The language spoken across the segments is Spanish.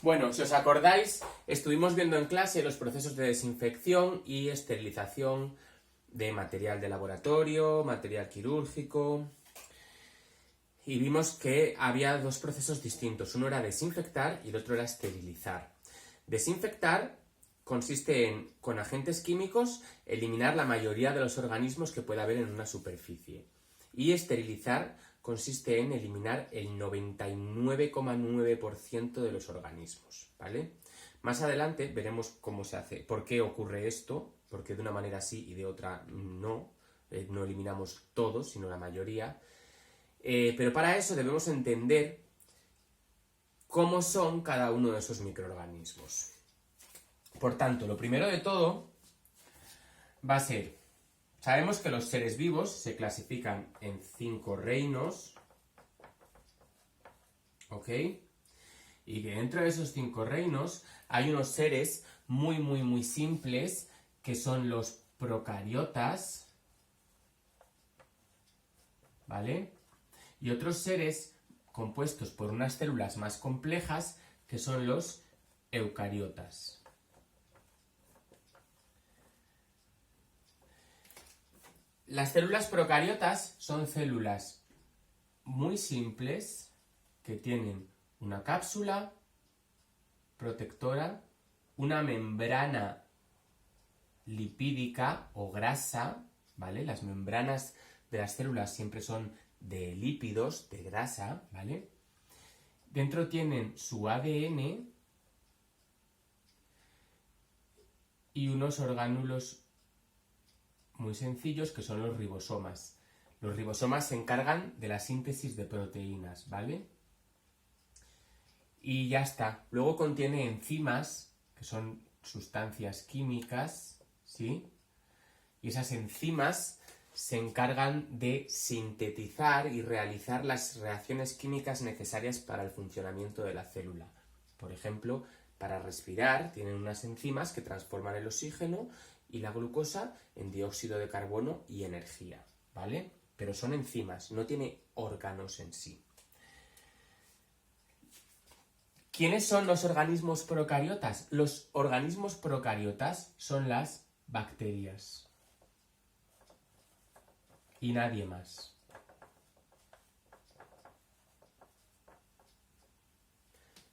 Bueno, si os acordáis, estuvimos viendo en clase los procesos de desinfección y esterilización de material de laboratorio, material quirúrgico, y vimos que había dos procesos distintos. Uno era desinfectar y el otro era esterilizar. Desinfectar consiste en, con agentes químicos, eliminar la mayoría de los organismos que pueda haber en una superficie. Y esterilizar consiste en eliminar el 99,9% de los organismos, ¿vale? Más adelante veremos cómo se hace, por qué ocurre esto, porque de una manera sí y de otra no, no eliminamos todos, sino la mayoría. Pero para eso debemos entender cómo son cada uno de esos microorganismos. Por tanto, lo primero de todo va a ser, sabemos que los seres vivos se clasifican en 5 reinos, ¿ok? Y que dentro de esos 5 reinos hay unos seres muy simples que son los procariotas, ¿vale? Y otros seres compuestos por unas células más complejas que son los eucariotas. Las células procariotas son células muy simples que tienen una cápsula protectora, una membrana lipídica o grasa, ¿vale? Las membranas de las células siempre son de lípidos, de grasa, ¿vale? Dentro tienen su ADN y unos orgánulos muy sencillos que son los ribosomas. Los ribosomas se encargan de la síntesis de proteínas, ¿vale? Y ya está. Luego contiene enzimas, que son sustancias químicas, ¿sí? Y esas enzimas se encargan de sintetizar y realizar las reacciones químicas necesarias para el funcionamiento de la célula. Por ejemplo, para respirar tienen unas enzimas que transforman el oxígeno y la glucosa en dióxido de carbono y energía, ¿vale? Pero son enzimas, no tiene órganos en sí. ¿Quiénes son los organismos procariotas? Los organismos procariotas son las bacterias. Y nadie más.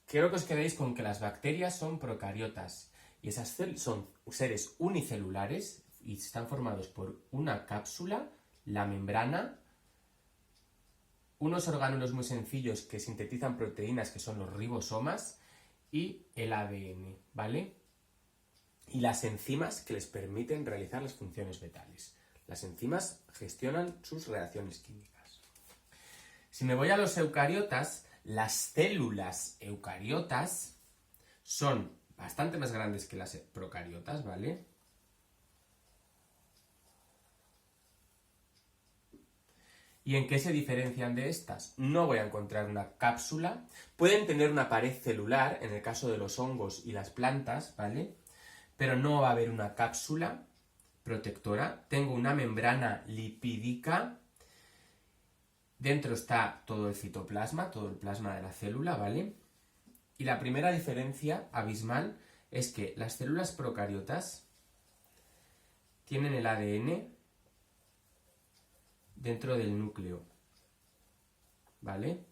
Quiero que os quedéis con que las bacterias son procariotas y esas son seres unicelulares y están formados por una cápsula, la membrana, unos orgánulos muy sencillos que sintetizan proteínas que son los ribosomas y el ADN, ¿vale? Y las enzimas que les permiten realizar las funciones vitales. Las enzimas gestionan sus reacciones químicas. Si me voy a los eucariotas, las células eucariotas son bastante más grandes que las procariotas, ¿vale? ¿Y en qué se diferencian de estas? No voy a encontrar una cápsula. Pueden tener una pared celular, en el caso de los hongos y las plantas, ¿vale? Pero no va a haber una cápsula protectora. Tengo una membrana lipídica. Dentro está todo el citoplasma, todo el plasma de la célula, ¿vale? Y la primera diferencia abismal es que las células procariotas tienen el ADN dentro del núcleo, ¿vale?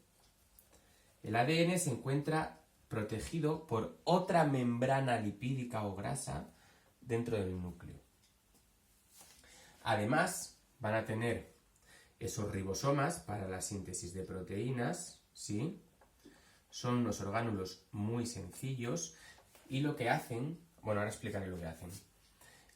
El ADN se encuentra protegido por otra membrana lipídica o grasa dentro del núcleo. Además, van a tener esos ribosomas para la síntesis de proteínas, ¿sí? Son unos orgánulos muy sencillos y lo que hacen, bueno, ahora explicaré lo que hacen.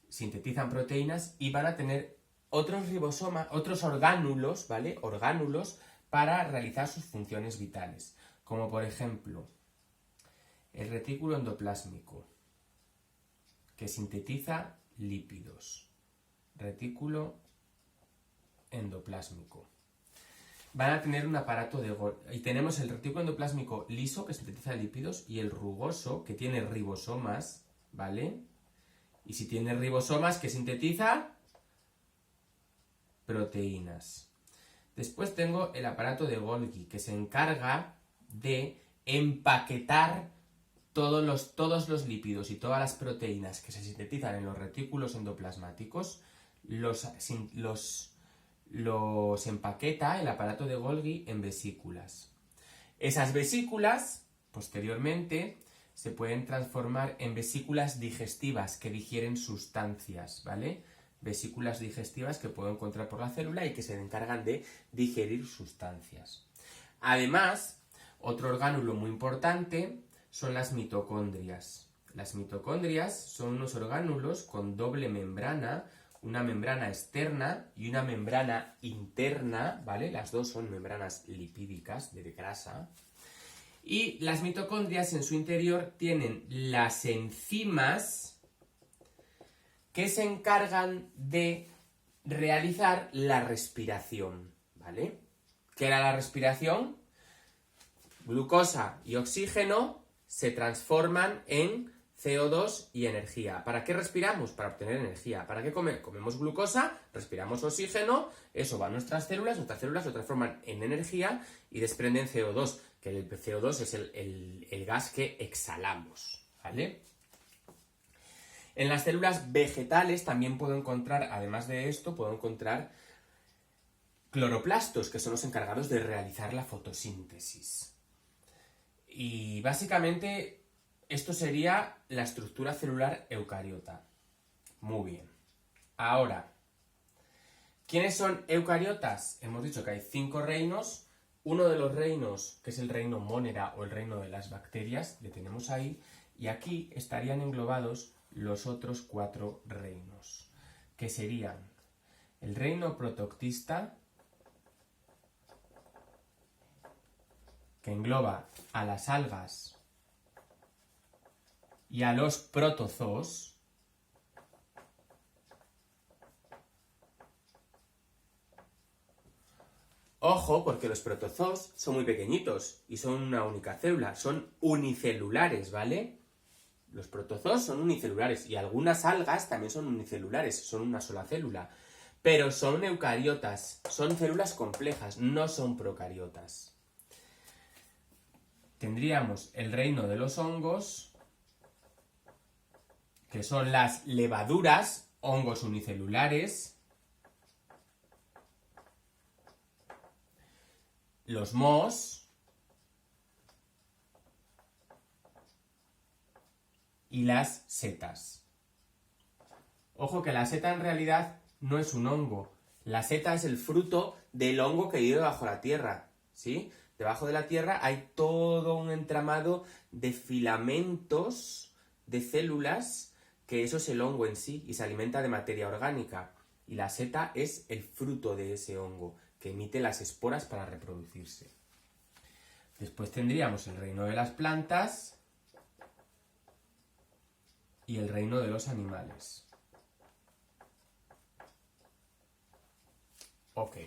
Sintetizan proteínas y van a tener otros ribosomas, otros orgánulos, ¿vale? Orgánulos para realizar sus funciones vitales, como por ejemplo el retículo endoplásmico, que sintetiza lípidos. Retículo endoplásmico. Van a tener un aparato de Golgi. Y tenemos el retículo endoplásmico liso, que sintetiza lípidos, y el rugoso, que tiene ribosomas, ¿vale? Y si tiene ribosomas, ¿qué sintetiza? Proteínas. Después tengo el aparato de Golgi, que se encarga de empaquetar todos los lípidos y todas las proteínas que se sintetizan en los retículos endoplasmáticos los empaqueta el aparato de Golgi en vesículas. Esas vesículas, posteriormente, se pueden transformar en vesículas digestivas que digieren sustancias, ¿vale? Vesículas digestivas que puedo encontrar por la célula y que se encargan de digerir sustancias. Además, otro orgánulo muy importante son las mitocondrias. Las mitocondrias son unos orgánulos con doble membrana, una membrana externa y una membrana interna, ¿vale? Las dos son membranas lipídicas de grasa. Y las mitocondrias en su interior tienen las enzimas que se encargan de realizar la respiración, ¿vale? ¿Qué era la respiración? Glucosa y oxígeno se transforman en CO2 y energía. ¿Para qué respiramos? Para obtener energía. ¿Para qué comemos glucosa? Respiramos oxígeno, eso va a nuestras células lo transforman en energía y desprenden CO2, que el CO2 es el gas que exhalamos, ¿vale? En las células vegetales también puedo encontrar, además de esto, puedo encontrar cloroplastos, que son los encargados de realizar la fotosíntesis. Y básicamente esto sería la estructura celular eucariota. Muy bien. Ahora, ¿quiénes son eucariotas? Hemos dicho que hay 5 reinos. Uno de los reinos, que es el reino Monera o el reino de las bacterias, le tenemos ahí. Y aquí estarían englobados los otros 4 reinos, que serían el reino protoctista, que engloba a las algas y a los protozoos. Ojo, porque los protozoos son muy pequeñitos y son una única célula, son unicelulares, ¿vale? Los protozoos son unicelulares y algunas algas también son unicelulares, son una sola célula, pero son eucariotas, son células complejas, no son procariotas. Tendríamos el reino de los hongos, que son las levaduras, hongos unicelulares, los mohos y las setas. Ojo que la seta en realidad no es un hongo, la seta es el fruto del hongo que vive bajo la tierra, ¿sí? Debajo de la tierra hay todo un entramado de filamentos de células, que eso es el hongo en sí y se alimenta de materia orgánica. Y la seta es el fruto de ese hongo, que emite las esporas para reproducirse. Después tendríamos el reino de las plantas y el reino de los animales. Ok.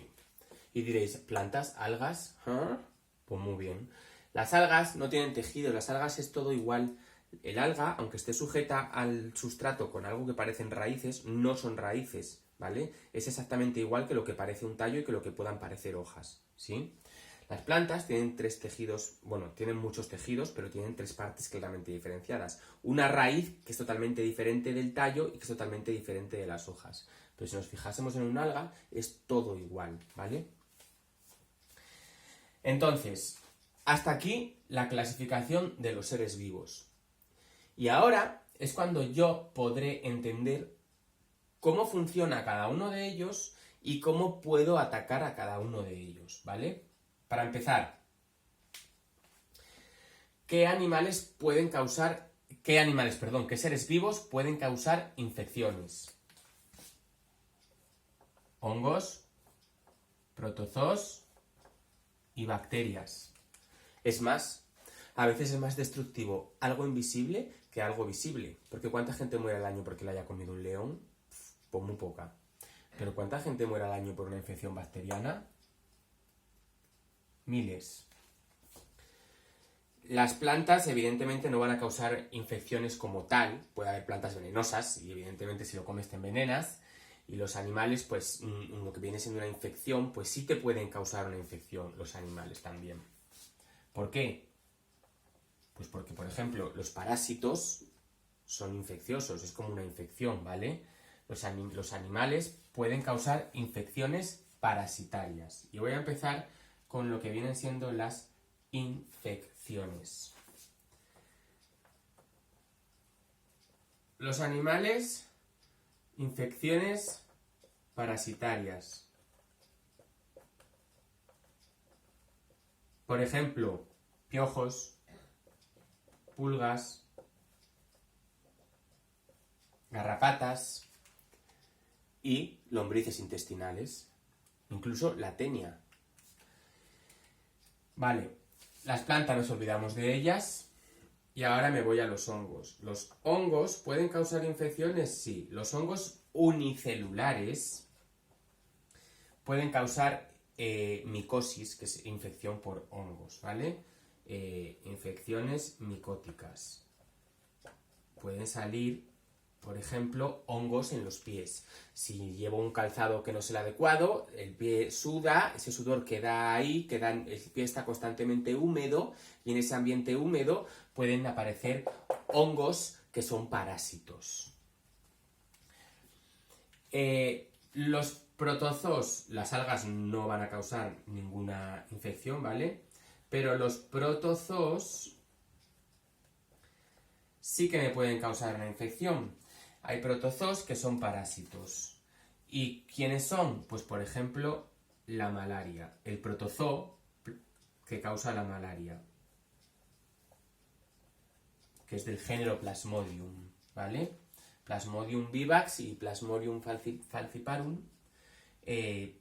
Y diréis, ¿plantas, algas? ¿Ah? Pues muy bien. Las algas no tienen tejido, las algas es todo igual. El alga, aunque esté sujeta al sustrato con algo que parecen raíces, no son raíces, ¿vale? Es exactamente igual que lo que parece un tallo y que lo que puedan parecer hojas, ¿sí? Las plantas tienen 3 tejidos, bueno, tienen muchos tejidos, pero tienen 3 partes claramente diferenciadas. Una raíz que es totalmente diferente del tallo y que es totalmente diferente de las hojas. Pero si nos fijásemos en un alga, es todo igual, ¿vale? Entonces, hasta aquí la clasificación de los seres vivos. Y ahora es cuando yo podré entender cómo funciona cada uno de ellos y cómo puedo atacar a cada uno de ellos, ¿vale? Para empezar, ¿qué seres vivos pueden causar infecciones? Hongos, protozoos y bacterias. Es más, a veces es más destructivo algo invisible que algo visible. Porque ¿cuánta gente muere al año porque le haya comido un león? Pues muy poca. Pero ¿cuánta gente muere al año por una infección bacteriana? Miles. Las plantas evidentemente no van a causar infecciones como tal. Puede haber plantas venenosas y evidentemente si lo comes te envenenas. Y los animales, pues, lo que viene siendo una infección, pues sí te pueden causar una infección los animales también. ¿Por qué? Pues porque, por ejemplo, los parásitos son infecciosos, es como una infección, ¿vale? Los animales pueden causar infecciones parasitarias. Y voy a empezar con lo que vienen siendo las infecciones. Los animales, infecciones parasitarias. Por ejemplo, piojos, pulgas, garrapatas y lombrices intestinales, incluso la tenia. Vale, las plantas nos olvidamos de ellas y ahora me voy a los hongos. ¿Los hongos pueden causar infecciones? Sí. Los hongos unicelulares pueden causar micosis, que es infección por hongos, ¿vale? Infecciones micóticas. Pueden salir, por ejemplo, hongos en los pies. Si llevo un calzado que no es el adecuado, el pie suda, ese sudor queda ahí, el pie está constantemente húmedo y en ese ambiente húmedo pueden aparecer hongos que son parásitos. Los protozoos, las algas no van a causar ninguna infección, ¿vale? Pero los protozoos sí que me pueden causar una infección. Hay protozoos que son parásitos. ¿Y quiénes son? Pues por ejemplo, la malaria. El protozoo que causa la malaria, que es del género Plasmodium, ¿vale? Plasmodium vivax y Plasmodium falciparum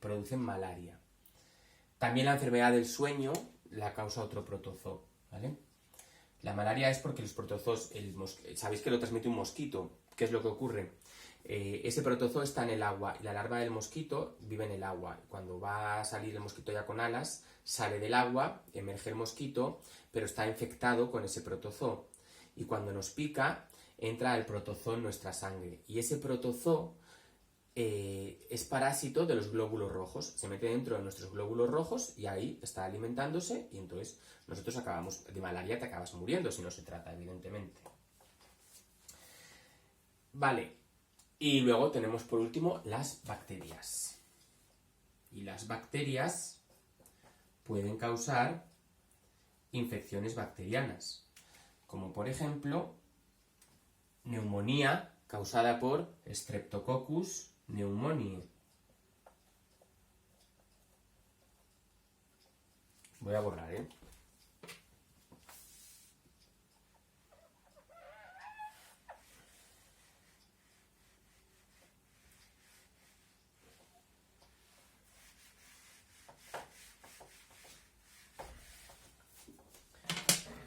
producen malaria. También la enfermedad del sueño la causa otro protozoo, ¿vale? La malaria es porque los protozoos, sabéis que lo transmite un mosquito. ¿Qué es lo que ocurre? Ese protozoo está en el agua y la larva del mosquito vive en el agua. Cuando va a salir el mosquito ya con alas, sale del agua, emerge el mosquito, pero está infectado con ese protozoo. Y cuando nos pica, entra el protozoo en nuestra sangre. Y ese protozoo es parásito de los glóbulos rojos. Se mete dentro de nuestros glóbulos rojos y ahí está alimentándose y entonces nosotros acabamos, de malaria te acabas muriendo si no se trata, evidentemente. Vale, y luego tenemos por último las bacterias. Y las bacterias pueden causar infecciones bacterianas, como por ejemplo neumonía causada por Streptococcus pneumoniae. Voy a borrar, ¿eh?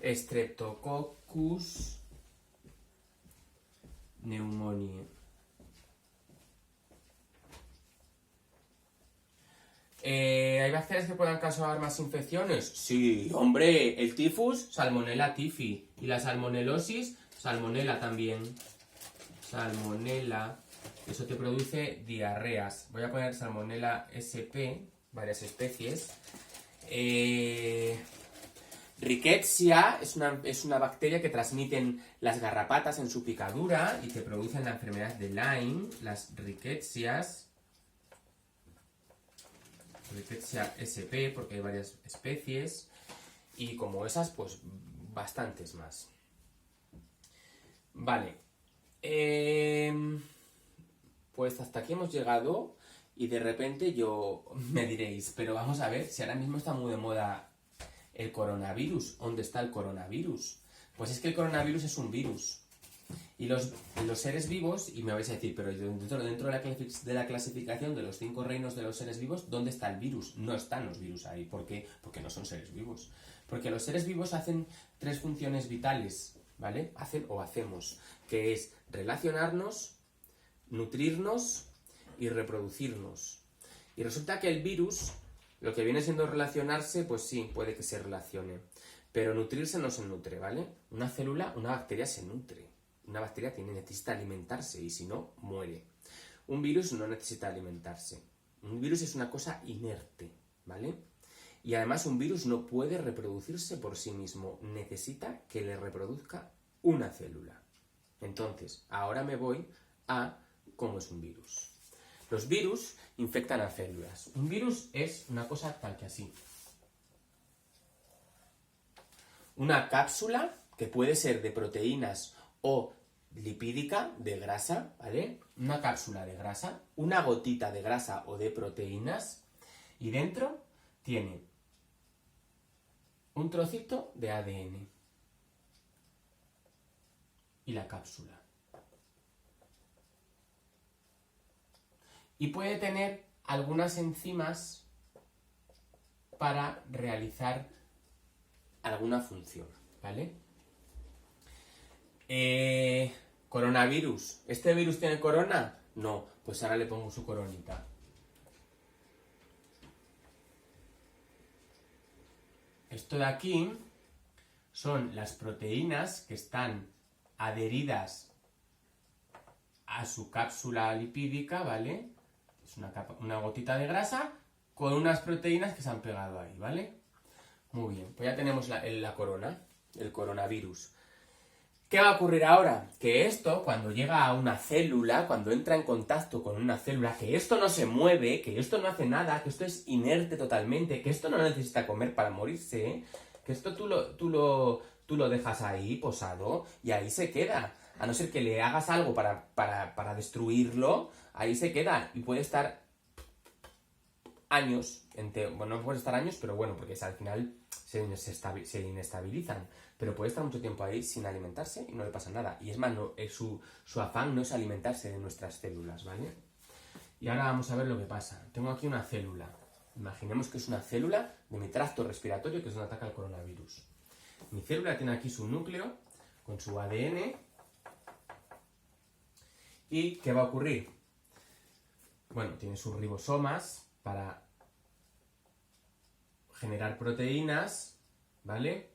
Streptococcus pneumoniae. ¿Hay bacterias que puedan causar más infecciones? Sí, hombre, el tifus, Salmonella typhi. Y la salmonelosis, Salmonella también. Salmonella, eso te produce diarreas. Voy a poner Salmonella sp, varias especies. Rickettsia es una bacteria que transmiten las garrapatas en su picadura y que producen la enfermedad de Lyme, las Rickettsias. Rickettsia sp, porque hay varias especies. Y como esas, pues bastantes más. Vale. Pues hasta aquí hemos llegado y de repente me diréis, pero vamos a ver, si ahora mismo está muy de moda el coronavirus. ¿Dónde está el coronavirus? Pues es que el coronavirus es un virus. Y los seres vivos, y me vais a decir, pero dentro de la clasificación de los 5 reinos de los seres vivos, ¿dónde está el virus? No están los virus ahí. ¿Por qué? Porque no son seres vivos. Porque los seres vivos hacen 3 funciones vitales, ¿vale? Hacemos, que es relacionarnos, nutrirnos y reproducirnos. Y resulta que el virus, lo que viene siendo relacionarse, pues sí, puede que se relacione. Pero nutrirse no se nutre, ¿vale? Una bacteria se nutre. Una bacteria necesita alimentarse y si no, muere. Un virus no necesita alimentarse. Un virus es una cosa inerte, ¿vale? Y además un virus no puede reproducirse por sí mismo, necesita que le reproduzca una célula. Entonces, ahora me voy a cómo es un virus. Los virus infectan a células. Un virus es una cosa tal que así. Una cápsula que puede ser de proteínas o lipídica, de grasa, ¿vale? Una cápsula de grasa, una gotita de grasa o de proteínas, y dentro tiene un trocito de ADN y la cápsula. Y puede tener algunas enzimas para realizar alguna función, ¿vale? Coronavirus. ¿Este virus tiene corona? No, pues ahora le pongo su coronita. Esto de aquí son las proteínas que están adheridas a su cápsula lipídica, ¿vale? Es una gotita de grasa con unas proteínas que se han pegado ahí, ¿vale? Muy bien, pues ya tenemos la corona, el coronavirus. ¿Qué va a ocurrir ahora? Que esto, cuando llega a una célula, cuando entra en contacto con una célula, que esto no se mueve, que esto no hace nada, que esto es inerte totalmente, que esto no necesita comer para morirse, que esto tú lo dejas ahí posado y ahí se queda. A no ser que le hagas algo para destruirlo, ahí se queda y puede estar años. Bueno, no puede estar años, pero bueno, porque al final se inestabilizan. Pero puede estar mucho tiempo ahí sin alimentarse y no le pasa nada. Y es más, su afán no es alimentarse de nuestras células, ¿vale? Y ahora vamos a ver lo que pasa. Tengo aquí una célula. Imaginemos que es una célula de mi tracto respiratorio, que es donde ataca el coronavirus. Mi célula tiene aquí su núcleo con su ADN. ¿Y qué va a ocurrir? Bueno, tiene sus ribosomas para generar proteínas, ¿vale?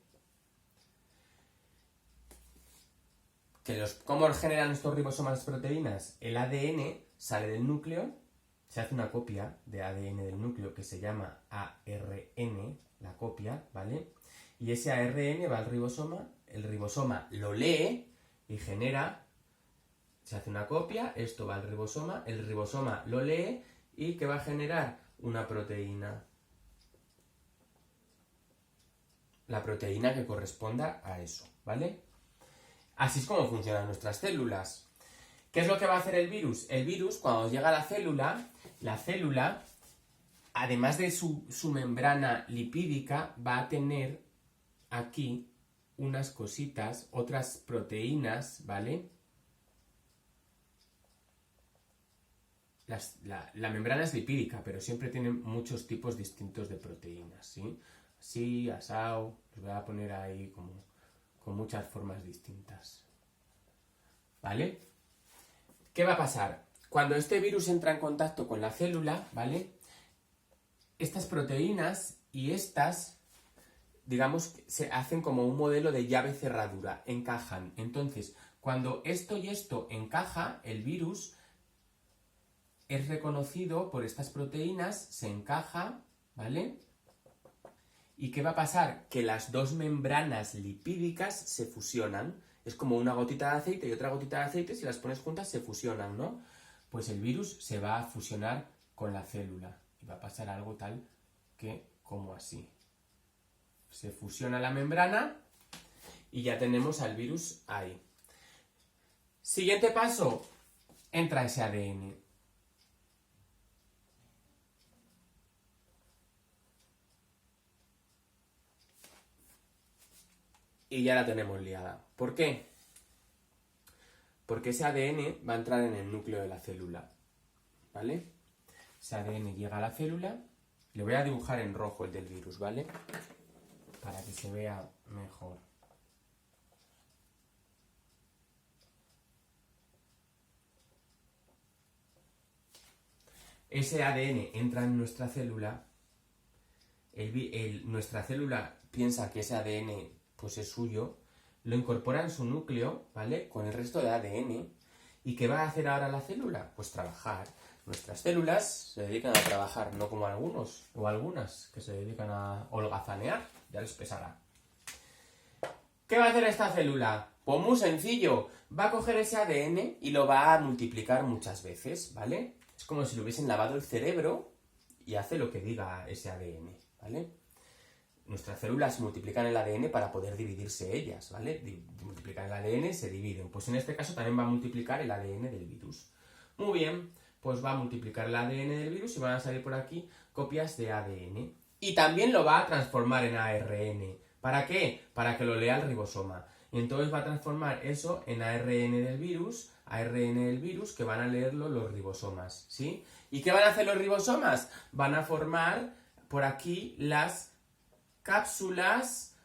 ¿Cómo generan estos ribosomas proteínas? El ADN sale del núcleo, se hace una copia de ADN del núcleo que se llama ARN, la copia, ¿vale? Y ese ARN va al ribosoma, el ribosoma lo lee y genera, se hace una copia, esto va al ribosoma, el ribosoma lo lee y ¿qué va a generar? Una proteína. La proteína que corresponda a eso, ¿vale? Así es como funcionan nuestras células. ¿Qué es lo que va a hacer el virus? El virus, cuando llega a la célula, además de su membrana lipídica, va a tener aquí unas cositas, otras proteínas, ¿vale? La membrana es lipídica, pero siempre tiene muchos tipos distintos de proteínas, ¿sí? Así, asado, los voy a poner ahí como con muchas formas distintas. ¿Vale? ¿Qué va a pasar? Cuando este virus entra en contacto con la célula, ¿vale? Estas proteínas y estas, digamos, se hacen como un modelo de llave cerradura, encajan. Entonces, cuando esto y esto encaja, el virus es reconocido por estas proteínas, se encaja, ¿vale? ¿Y qué va a pasar? Que las dos membranas lipídicas se fusionan. Es como una gotita de aceite y otra gotita de aceite, si las pones juntas se fusionan, ¿no? Pues el virus se va a fusionar con la célula y va a pasar algo tal que como así. Se fusiona la membrana y ya tenemos al virus ahí. Siguiente paso, entra ese ADN. Y ya la tenemos liada. ¿Por qué? Porque ese ADN va a entrar en el núcleo de la célula. ¿Vale? Ese ADN llega a la célula. Le voy a dibujar en rojo el del virus, ¿vale? Para que se vea mejor. Ese ADN entra en nuestra célula. Nuestra célula piensa que ese ADN pues es suyo, lo incorpora en su núcleo, ¿vale? Con el resto de ADN. ¿Y qué va a hacer ahora la célula? Pues trabajar. Nuestras células se dedican a trabajar, no como algunos o algunas que se dedican a holgazanear, ya les pesará. ¿Qué va a hacer esta célula? Pues muy sencillo, va a coger ese ADN y lo va a multiplicar muchas veces, ¿vale? Es como si le hubiesen lavado el cerebro y hace lo que diga ese ADN, ¿vale? Nuestras células multiplican el ADN para poder dividirse ellas, ¿vale? Multiplican el ADN, se dividen. Pues en este caso también va a multiplicar el ADN del virus. Muy bien, pues va a multiplicar el ADN del virus y van a salir por aquí copias de ADN. Y también lo va a transformar en ARN. ¿Para qué? Para que lo lea el ribosoma. Y entonces va a transformar eso en ARN del virus que van a leerlo los ribosomas, ¿sí? ¿Y qué van a hacer los ribosomas? Van a formar por aquí las cápsulas,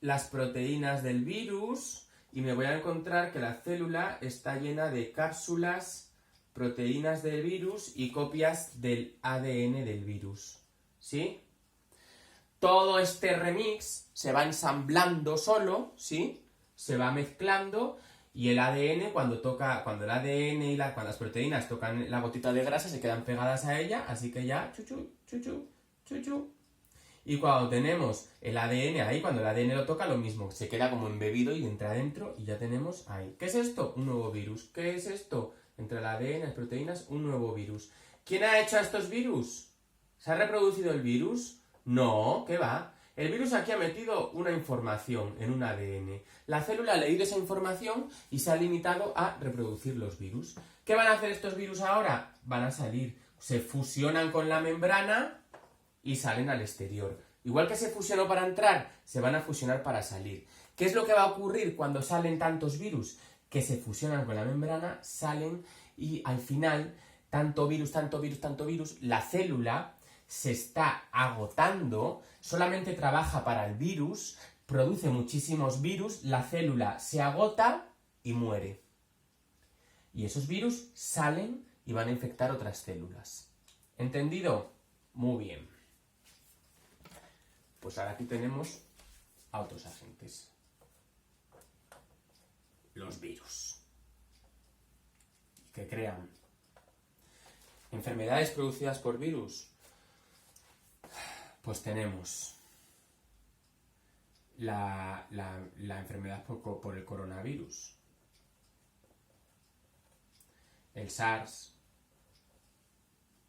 las proteínas del virus, y me voy a encontrar que la célula está llena de cápsulas, proteínas del virus y copias del ADN del virus, ¿sí? Todo este remix se va ensamblando solo, ¿sí? Se va mezclando y el ADN cuando el ADN y cuando las proteínas tocan la gotita de grasa se quedan pegadas a ella, así que ya chuchu, chuchu, chuchu. Y cuando tenemos el ADN ahí, cuando el ADN lo toca, lo mismo, se queda como embebido y entra adentro y ya tenemos ahí. ¿Qué es esto? Un nuevo virus. ¿Qué es esto? Entre el ADN, las proteínas, un nuevo virus. ¿Quién ha hecho a estos virus? ¿Se ha reproducido el virus? No, ¿qué va? El virus aquí ha metido una información en un ADN. La célula ha leído esa información y se ha limitado a reproducir los virus. ¿Qué van a hacer estos virus ahora? Van a salir, se fusionan con la membrana y salen al exterior. Igual que se fusionó para entrar, se van a fusionar para salir. ¿Qué es lo que va a ocurrir cuando salen tantos virus? Que se fusionan con la membrana, salen y al final, tanto virus, la célula se está agotando, solamente trabaja para el virus, produce muchísimos virus, la célula se agota y muere. Y esos virus salen y van a infectar otras células. ¿Entendido? Muy bien. Pues ahora aquí tenemos a otros agentes. Los virus. Que crean enfermedades producidas por virus. Pues tenemos la enfermedad por el coronavirus. El SARS.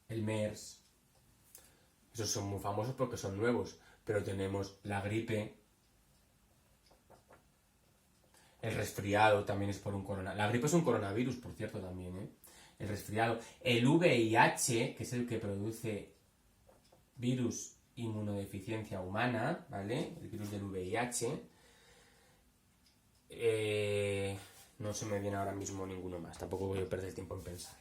El MERS. Esos son muy famosos porque son nuevos. Pero tenemos la gripe, el resfriado también es por un coronavirus. La gripe es un coronavirus, por cierto, también, ¿eh? El resfriado. El VIH, que es el que produce virus inmunodeficiencia humana, ¿vale? El virus del VIH. No se me viene ahora mismo ninguno más, tampoco voy a perder tiempo en pensar.